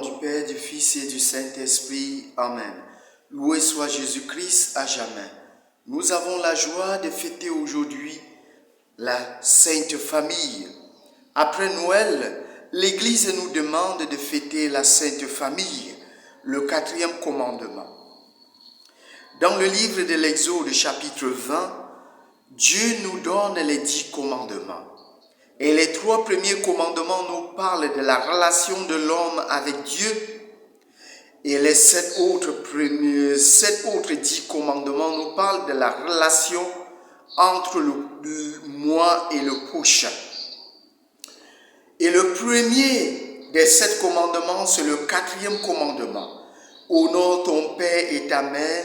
du Père, du Fils et du Saint-Esprit. Amen. Loué soit Jésus-Christ à jamais. Nous avons la joie de fêter aujourd'hui la Sainte Famille. Après Noël, l'Église nous demande de fêter la Sainte Famille, le 4e commandement. Dans le livre de l'Exode, chapitre 20, Dieu nous donne les 10 commandements. Et les 3 premiers commandements nous parlent de la relation de l'homme avec Dieu. Et les 7 autres 10 commandements nous parlent de la relation entre moi et le prochain. Et le premier des 7 commandements, c'est le 4e commandement. Honore ton père et ta mère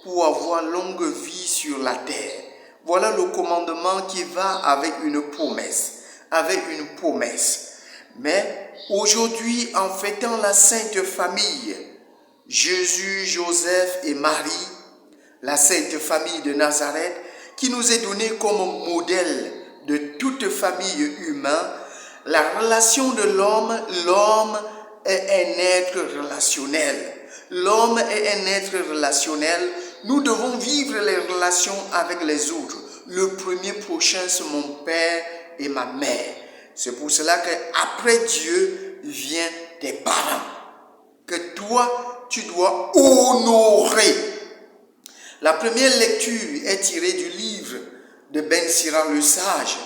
pour avoir longue vie sur la terre. Voilà le commandement qui va avec une promesse. Mais aujourd'hui, en fêtant la Sainte Famille, Jésus, Joseph et Marie, la Sainte Famille de Nazareth, qui nous est donnée comme modèle de toute famille humaine, la relation de l'homme est un être relationnel. L'homme est un être relationnel. Nous devons vivre les relations avec les autres. Le premier prochain, c'est mon père et ma mère. C'est pour cela qu'après Dieu vient tes parents. Que toi, tu dois honorer. La première lecture est tirée du livre de Ben Sira le Sage,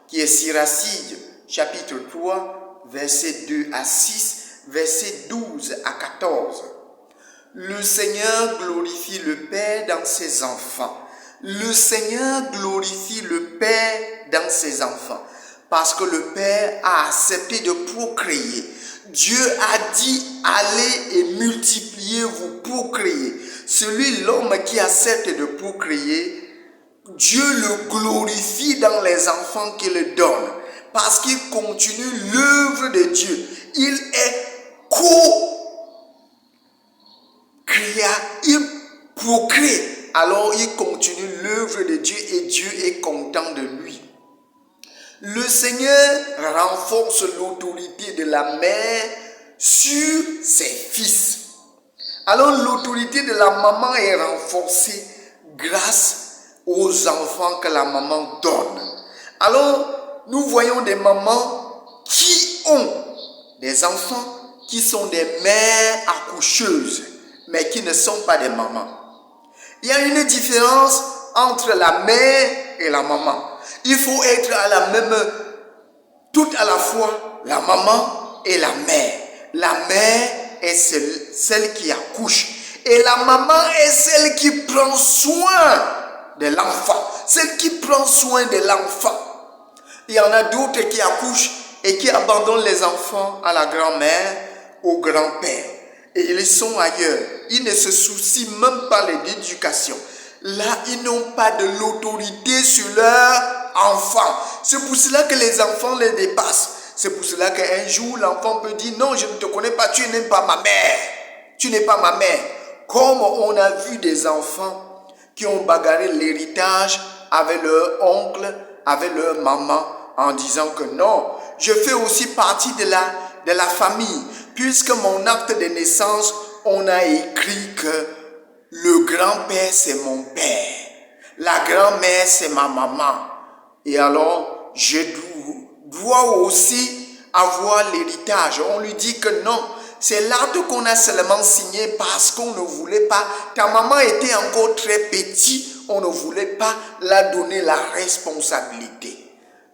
qui est Siracide, chapitre 3, versets 2 à 6, versets 12 à 14. Le Seigneur glorifie le Père dans ses enfants. Le Seigneur glorifie le Père dans ses enfants. Parce que le Père a accepté de procréer. Dieu a dit, allez et multipliez-vous, procréez. L'homme qui accepte de procréer, Dieu le glorifie dans les enfants qu'il donne. Parce qu'il continue l'œuvre de Dieu. Il est il procrée. Alors il continue l'œuvre de Dieu et Dieu est content de lui. Le Seigneur renforce l'autorité de la mère sur ses fils. Alors l'autorité de la maman est renforcée grâce aux enfants que la maman donne. Alors nous voyons des mamans qui ont des enfants qui sont des mères accoucheuses, mais qui ne sont pas des mamans. Il y a une différence entre la mère et la maman. Il faut être tout à la fois, la maman et la mère. La mère est celle qui accouche. Et la maman est celle qui prend soin de l'enfant. Celle qui prend soin de l'enfant. Il y en a d'autres qui accouchent et qui abandonnent les enfants à la grand-mère, au grand-père. Et ils sont ailleurs. Ils ne se soucient même pas de l'éducation. Là, ils n'ont pas de l'autorité sur leurs enfants. C'est pour cela que les enfants les dépassent. C'est pour cela qu'un jour, l'enfant peut dire, non, je ne te connais pas, tu n'es pas ma mère. Tu n'es pas ma mère. Comme on a vu des enfants qui ont bagarré l'héritage avec leur oncle, avec leur maman, en disant que non, je fais aussi partie de la famille. Puisque mon acte de naissance, on a écrit que le grand-père, c'est mon père. La grand-mère, c'est ma maman. Et alors, je dois aussi avoir l'héritage. On lui dit que non, c'est l'acte qu'on a seulement signé parce qu'on ne voulait pas. Ta maman était encore très petite, on ne voulait pas la donner la responsabilité.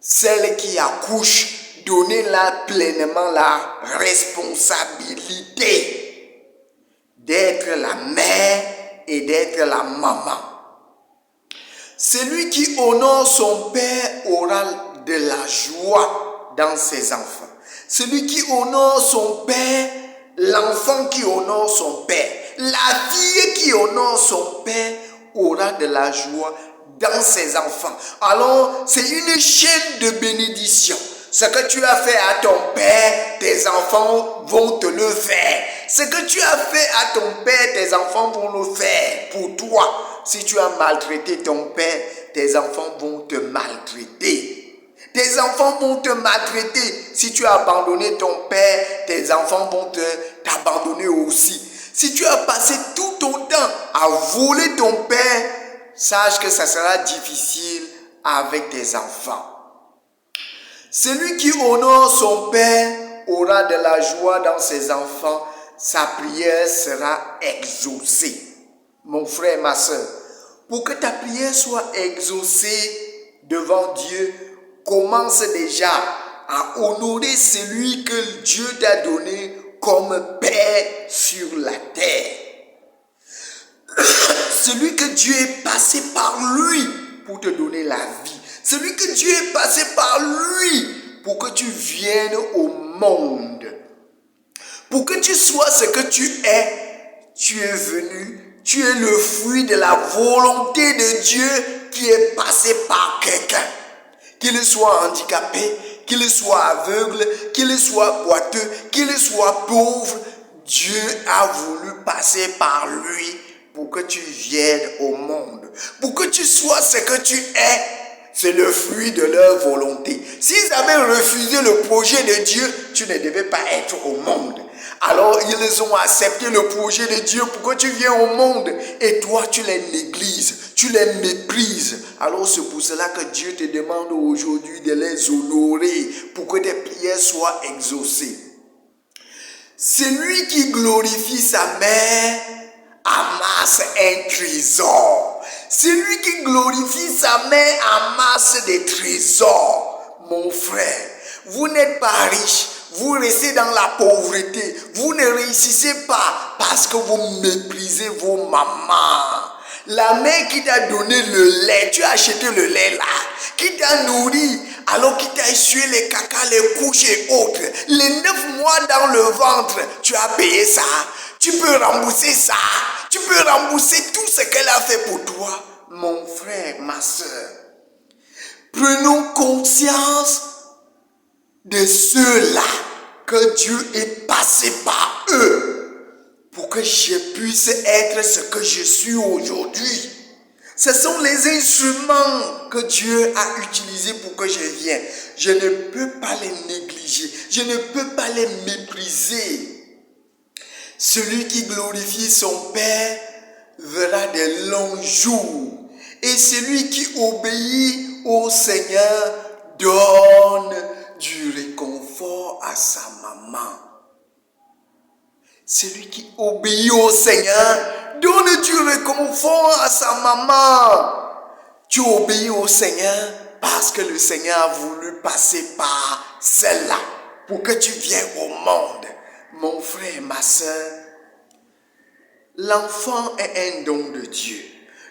Celle qui accouche, donnez-la pleinement la responsabilité d'être la mère et d'être la maman. Celui qui honore son père aura de la joie dans ses enfants. Celui qui honore son père, l'enfant qui honore son père, la fille qui honore son père aura de la joie dans ses enfants. Alors, c'est une chaîne de bénédiction. Ce que tu as fait à ton père, tes enfants vont te le faire. Ce que tu as fait à ton père, tes enfants vont le faire pour toi. Si tu as maltraité ton père, tes enfants vont te maltraiter. Tes enfants vont te maltraiter. Si tu as abandonné ton père, tes enfants vont t'abandonner aussi. Si tu as passé tout ton temps à voler ton père, sache que ça sera difficile avec tes enfants. Celui qui honore son père aura de la joie dans ses enfants. Sa prière sera exaucée. Mon frère, ma soeur, pour que ta prière soit exaucée devant Dieu, commence déjà à honorer celui que Dieu t'a donné comme Père sur la terre. Celui que Dieu est passé par lui pour te donner la vie. Celui que Dieu est passé par lui pour que tu viennes au monde. Pour que tu sois ce que tu es venu, tu es le fruit de la volonté de Dieu qui est passé par quelqu'un. Qu'il soit handicapé, qu'il soit aveugle, qu'il soit boiteux, qu'il soit pauvre, Dieu a voulu passer par lui pour que tu viennes au monde. Pour que tu sois ce que tu es, c'est le fruit de leur volonté. S'ils avaient refusé le projet de Dieu, tu ne devais pas être au monde. Alors ils ont accepté le projet de Dieu pour que tu viennes au monde. Et toi, tu les négliges, tu les méprises. Alors c'est pour cela que Dieu te demande aujourd'hui de les honorer pour que tes prières soient exaucées. Celui qui glorifie sa mère amasse un trésor. Celui qui glorifie sa mère amasse des trésors. Mon frère, vous n'êtes pas riche. Vous restez dans la pauvreté. Vous ne réussissez pas parce que vous méprisez vos mamans. La mère qui t'a donné le lait, tu as acheté le lait là, qui t'a nourri, alors qui t'a essuyé les caca, les couches et autres. Les 9 mois dans le ventre, tu as payé ça. Tu peux rembourser ça. Tu peux rembourser tout ce qu'elle a fait pour toi. Mon frère, ma soeur, prenons conscience de ceux-là que Dieu est passé par eux pour que je puisse être ce que je suis aujourd'hui. Ce sont les instruments que Dieu a utilisés pour que je vienne. Je ne peux pas les négliger. Je ne peux pas les mépriser. Celui qui glorifie son Père verra de longs jours. Et celui qui obéit au Seigneur donne du réconfort à sa maman. Celui qui obéit au Seigneur donne du réconfort à sa maman. Tu obéis au Seigneur parce que le Seigneur a voulu passer par celle-là pour que tu viennes au monde. Mon frère, ma soeur, l'enfant est un don de Dieu.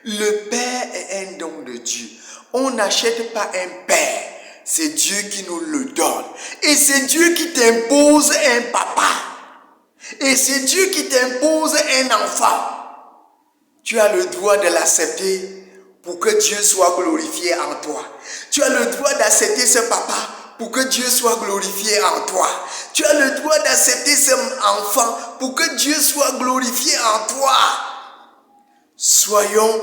Le Père est un don de Dieu. On n'achète pas un Père. C'est Dieu qui nous le donne. Et c'est Dieu qui t'impose un papa. Et c'est Dieu qui t'impose un enfant. Tu as le droit de l'accepter pour que Dieu soit glorifié en toi. Tu as le droit d'accepter ce papa pour que Dieu soit glorifié en toi. Tu as le droit d'accepter cet enfant pour que Dieu soit glorifié en toi. Soyons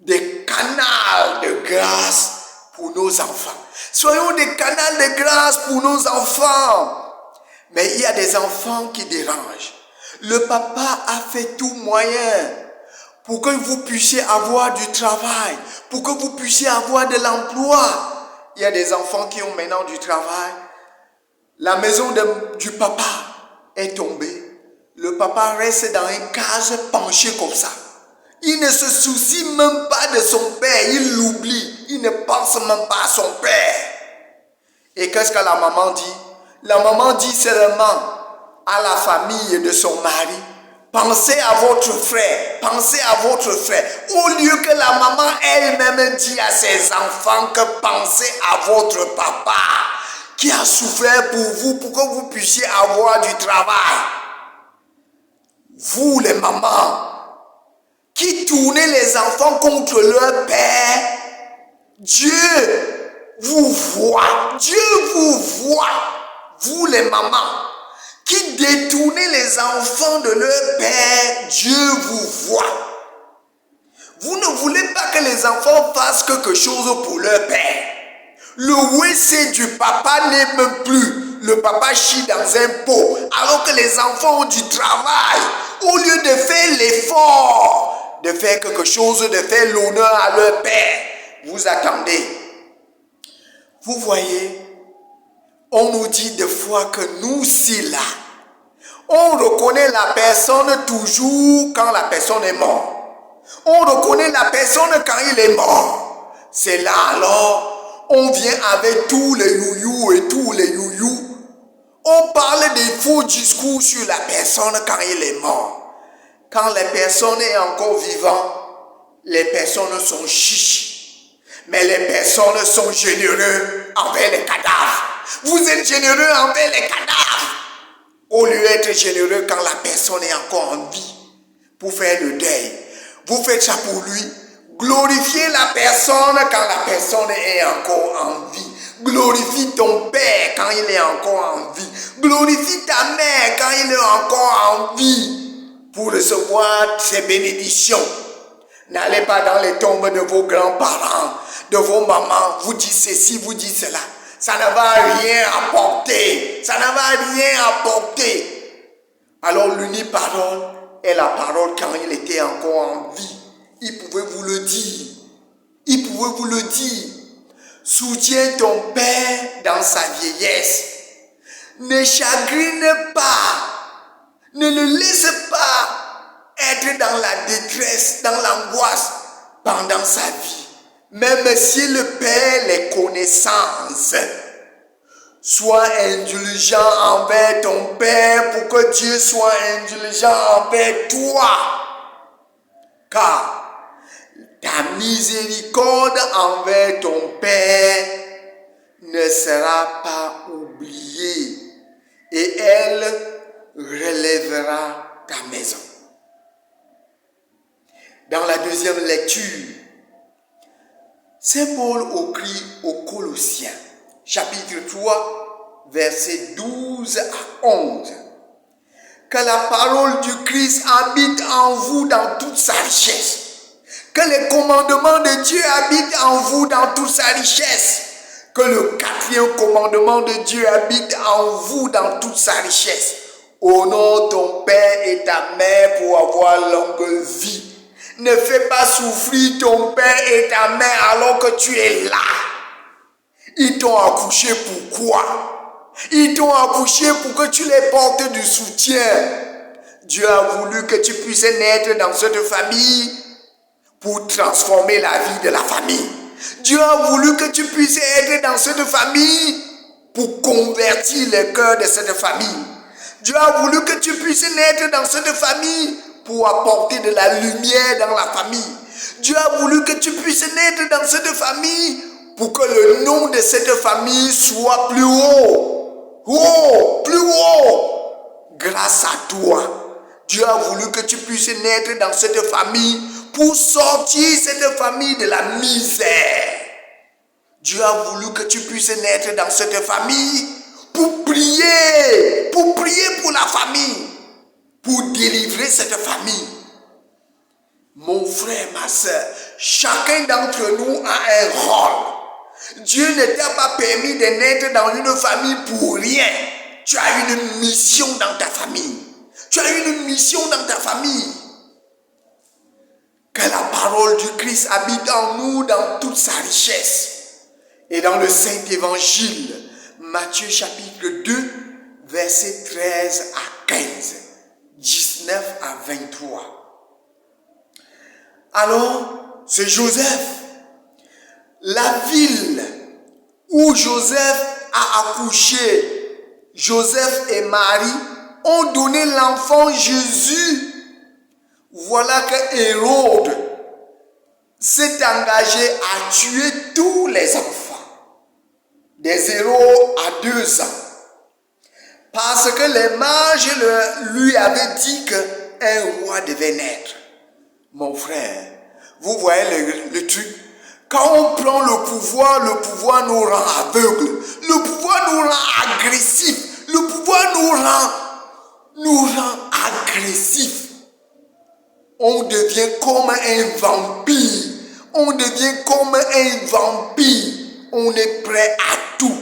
des canaux de grâce pour nos enfants. Soyons des canaux de grâce pour nos enfants. Mais il y a des enfants qui dérangent. Le papa a fait tout moyen pour que vous puissiez avoir du travail, pour que vous puissiez avoir de l'emploi. Il y a des enfants qui ont maintenant du travail. La maison du papa est tombée. Le papa reste dans une case penché comme ça. Il ne se soucie même pas de son père. Il l'oublie. Il ne pense même pas à son père. Et qu'est-ce que la maman dit? La maman dit seulement à la famille de son mari, pensez à votre frère, pensez à votre frère. Au lieu que la maman elle-même dit à ses enfants que pensez à votre papa qui a souffert pour vous, pour que vous puissiez avoir du travail. Vous les mamans qui tournez les enfants contre leur père, Dieu vous voit. Dieu vous voit. Vous les mamans qui détournez les enfants de leur père, Dieu vous voit. Vous ne voulez pas que les enfants fassent quelque chose pour leur père. Le WC du papa n'est même plus. Le papa chie dans un pot. Alors que les enfants ont du travail. Au lieu de faire l'effort, de faire quelque chose, de faire l'honneur à leur père, vous attendez. Vous voyez, on nous dit des fois que nous, si là, on reconnaît la personne toujours quand la personne est morte. On reconnaît la personne quand il est mort. C'est là alors, on vient avec tous les youyous et tous les youyous. On parle des faux discours sur la personne quand il est mort. Quand la personne est encore vivante, les personnes sont chiches. Mais les personnes sont généreux envers les cadavres. Vous êtes généreux envers les cadavres. Au lieu d'être généreux quand la personne est encore en vie pour faire le deuil. Vous faites ça pour lui. Glorifiez la personne quand la personne est encore en vie. Glorifie ton père quand il est encore en vie. Glorifie ta mère quand il est encore en vie pour recevoir ses bénédictions. N'allez pas dans les tombes de vos grands-parents, de vos mamans. Vous dites ceci, vous dites cela. Ça ne va rien apporter. Ça ne va rien apporter. Alors l'unique parole est la parole quand il était encore en vie. Il pouvait vous le dire. Il pouvait vous le dire. Soutiens ton père dans sa vieillesse. Ne chagrine pas. Ne le laisse pas être dans la détresse, dans l'angoisse pendant sa vie. Même s'il perd les connaissances. Sois indulgent envers ton père pour que Dieu soit indulgent envers toi. Car ta miséricorde envers ton père ne sera pas oubliée et elle relèvera ta maison. Dans la deuxième lecture, Saint Paul écrit aux Colossiens, chapitre 3, versets 12 à 11. Que la parole du Christ habite en vous dans toute sa richesse. Que les commandements de Dieu habitent en vous dans toute sa richesse. Que le quatrième commandement de Dieu habite en vous dans toute sa richesse. Honore ton père et ta mère pour avoir longue vie. Ne fais pas souffrir ton père et ta mère alors que tu es là. Ils t'ont accouché pourquoi? Ils t'ont accouché pour que tu les portes du soutien. Dieu a voulu que tu puisses naître dans cette famille pour transformer la vie de la famille. Dieu a voulu que tu puisses être dans cette famille pour convertir le cœur de cette famille. Dieu a voulu que tu puisses naître dans cette famille pour apporter de la lumière dans la famille. Dieu a voulu que tu puisses naître dans cette famille pour que le nom de cette famille soit plus haut. Plus haut. Grâce à toi, Dieu a voulu que tu puisses naître dans cette famille pour sortir cette famille de la misère. Dieu a voulu que tu puisses naître dans cette famille pour prier pour la famille, pour délivrer cette famille. Mon frère, ma soeur, chacun d'entre nous a un rôle. Dieu ne t'a pas permis de naître dans une famille pour rien. Tu as une mission dans ta famille. Tu as une mission dans ta famille. Que la parole du Christ habite en nous dans toute sa richesse. Et dans le Saint-Évangile, Matthieu chapitre 2, versets 13 à 15, 19 à 23. Alors, c'est Joseph. La ville où Joseph a accouché, Joseph et Marie ont donné l'enfant Jésus. Voilà que Hérode s'est engagé à tuer tous les enfants des 0 à 2 ans. Parce que les mages lui avaient dit qu'un roi devait naître. Mon frère, vous voyez le truc. Quand on prend le pouvoir nous rend aveugles. Le pouvoir nous rend agressifs. Le pouvoir nous rend agressifs. On devient comme un vampire. On devient comme un vampire. on est prêt à tout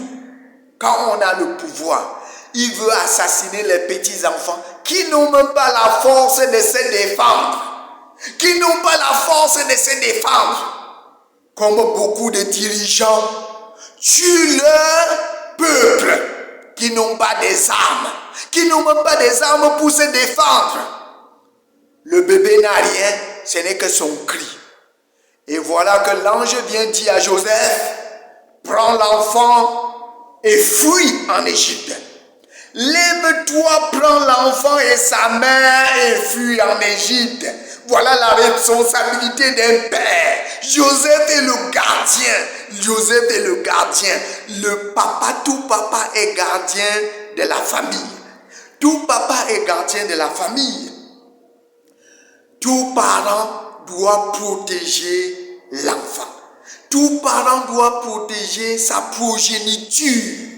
quand on a le pouvoir. Il veut assassiner les petits-enfants qui n'ont même pas la force de se défendre. Qui n'ont pas la force de se défendre. Comme beaucoup de dirigeants tuent leur peuple qui n'ont pas des armes. Qui n'ont même pas des armes pour se défendre. Le bébé n'a rien, ce n'est que son cri. Et voilà que l'ange vient dire à Joseph, prends l'enfant et fuis en Égypte. Lève-toi, prends l'enfant et sa mère et fuis en Égypte. Voilà la responsabilité d'un père. Joseph est le gardien. Joseph est le gardien. Le papa, tout papa est gardien de la famille. Tout papa est gardien de la famille. Tout parent doit protéger l'enfant. Tout parent doit protéger sa progéniture.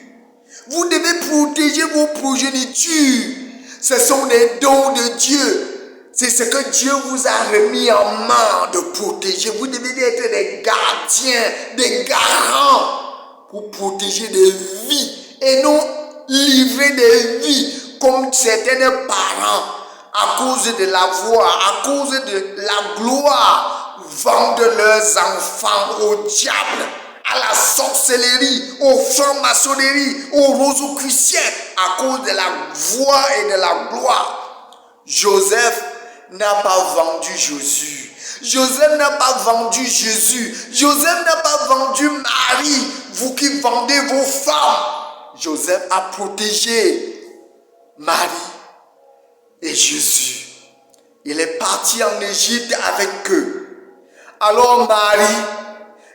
Vous devez protéger vos progénitures. Ce sont des dons de Dieu. C'est ce que Dieu vous a remis en main de protéger. Vous devez être des gardiens, des garants pour protéger des vies et non livrer des vies comme certains parents à cause de la voix, à cause de la gloire, vendent leurs enfants au diable, à la sorcellerie, aux francs-maçonneries, aux rosicruciens, à cause de la voix et de la gloire. Joseph n'a pas vendu Jésus. Joseph n'a pas vendu Jésus. Joseph n'a pas vendu Marie. Vous qui vendez vos femmes. Joseph a protégé Marie et Jésus. Il est parti en Égypte avec eux. Alors Marie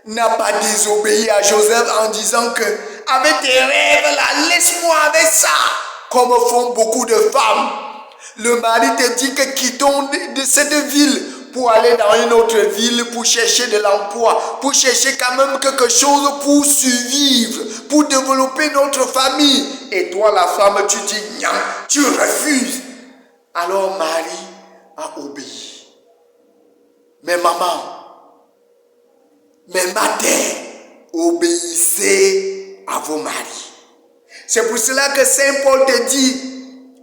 n'a pas désobéi à Joseph en disant que avec tes rêves là, laisse-moi avec ça, comme font beaucoup de femmes. Le mari te dit que quittons de cette ville pour aller dans une autre ville pour chercher de l'emploi, pour chercher quand même quelque chose pour survivre, pour développer notre famille. Et toi la femme, tu dis non, tu refuses. Alors Marie a obéi. Mais maman, mais ma terre, obéissez à vos maris. C'est pour cela que Saint Paul te dit,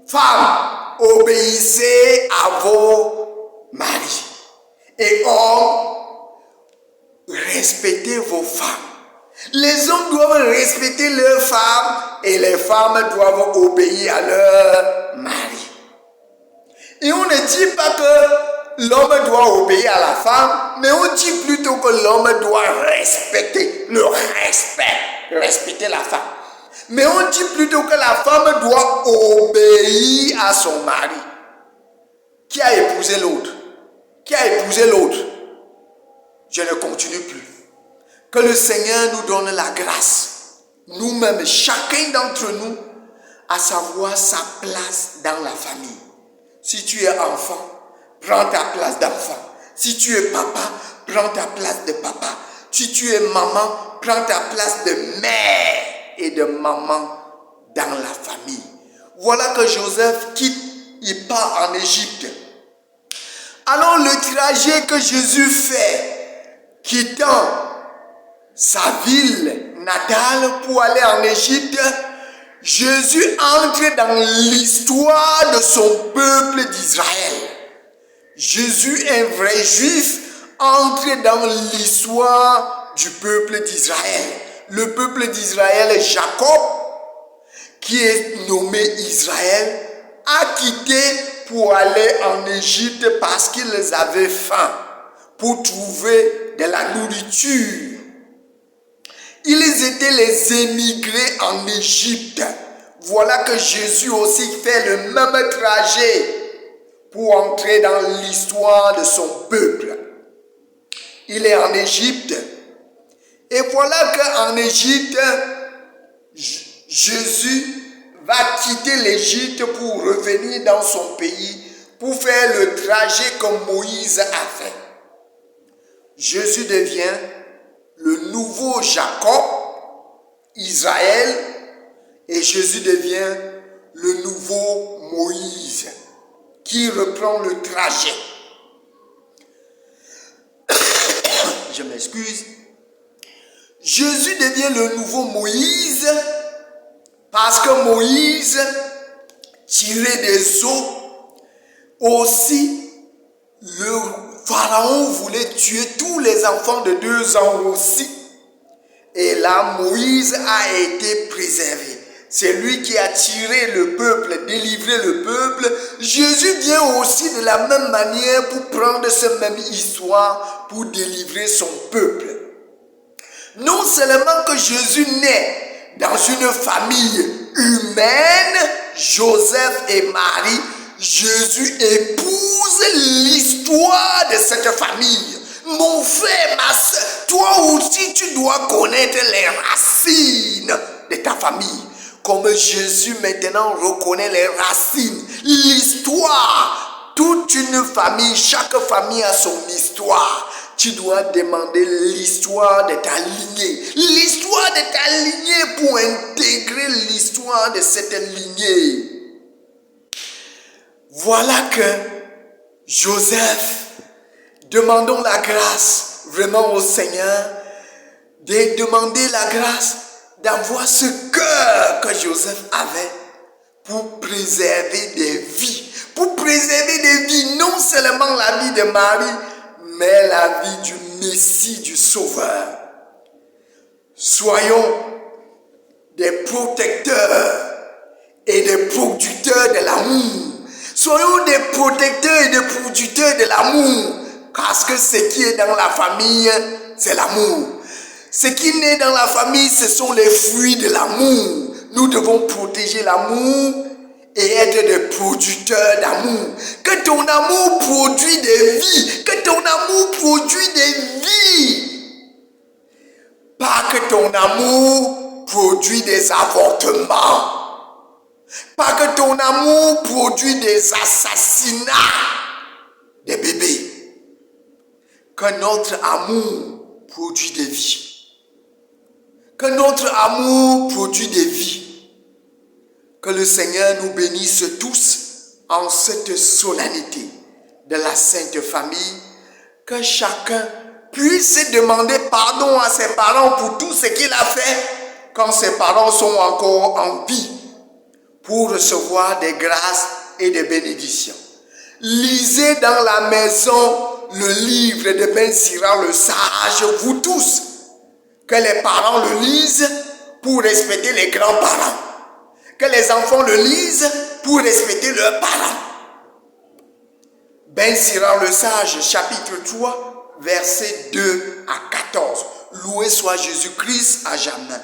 femme, obéissez à vos maris. Et hommes, respectez vos femmes. Les hommes doivent respecter leurs femmes et les femmes doivent obéir à leurs maris. Et on ne dit pas que l'homme doit obéir à la femme, mais on dit plutôt que l'homme doit respecter, respecter la femme. Mais on dit plutôt que la femme doit obéir à son mari. Qui a épousé l'autre? Qui a épousé l'autre? Je ne continue plus. Que le Seigneur nous donne la grâce, nous-mêmes, chacun d'entre nous, à savoir sa place dans la famille. Si tu es enfant, prends ta place d'enfant. Si tu es papa, prends ta place de papa. Si tu es maman, prends ta place de mère et de maman dans la famille. Voilà que Joseph quitte, il part en Égypte. Alors le trajet que Jésus fait, quittant sa ville natale pour aller en Égypte, Jésus entre dans l'histoire de son peuple d'Israël. Jésus, un vrai juif, entre dans l'histoire du peuple d'Israël. Le peuple d'Israël, Jacob, qui est nommé Israël, a quitté pour aller en Égypte parce qu'ils avaient faim, pour trouver de la nourriture. Ils étaient les émigrés en Égypte. Voilà que Jésus aussi fait le même trajet pour entrer dans l'histoire de son peuple. Il est en Égypte. Et voilà qu'en Égypte, Jésus va quitter l'Égypte pour revenir dans son pays, pour faire le trajet que Moïse a fait. Jésus devient le nouveau Jacob, Israël, et Jésus devient le nouveau Moïse, qui reprend le trajet. Je m'excuse. Jésus devient le nouveau Moïse parce que Moïse tirait des eaux. Aussi, le Pharaon voulait tuer tous les enfants de 2 ans aussi. Et là, Moïse a été préservé. C'est lui qui a tiré le peuple, délivré le peuple. Jésus vient aussi de la même manière pour prendre cette même histoire pour délivrer son peuple. Non seulement que Jésus naît dans une famille humaine, Joseph et Marie, Jésus épouse l'histoire de cette famille. Mon frère, ma soeur, toi aussi tu dois connaître les racines de ta famille. Comme Jésus maintenant reconnaît les racines, l'histoire. Toute une famille, chaque famille a son histoire. Tu dois demander l'histoire de ta lignée. L'histoire de ta lignée pour intégrer l'histoire de cette lignée. Voilà que Joseph, demandons la grâce vraiment au Seigneur, de demander la grâce d'avoir ce cœur que Joseph avait pour préserver des vies. Pour préserver des vies, non seulement la vie de Marie, mais la vie du Messie, du Sauveur. Soyons des protecteurs et des producteurs de l'amour. Soyons des protecteurs et des producteurs de l'amour. Parce que ce qui est dans la famille, c'est l'amour. Ce qui naît dans la famille, ce sont les fruits de l'amour. Nous devons protéger l'amour et être des producteurs d'amour. Que ton amour produise des vies. Que ton amour produise des vies. Pas que ton amour produise des avortements. Pas que ton amour produise des assassinats des bébés. Que notre amour produise des vies. Que notre amour produise des vies. Que le Seigneur nous bénisse tous en cette solennité de la Sainte Famille. Que chacun puisse demander pardon à ses parents pour tout ce qu'il a fait quand ses parents sont encore en vie, pour recevoir des grâces et des bénédictions. Lisez dans la maison le livre de Ben Sira le sage, vous tous. Que les parents le lisent pour respecter les grands-parents. Que les enfants le lisent pour respecter leurs parents. Ben Sira le sage, chapitre 3, versets 2 à 14. Loué soit Jésus-Christ à jamais.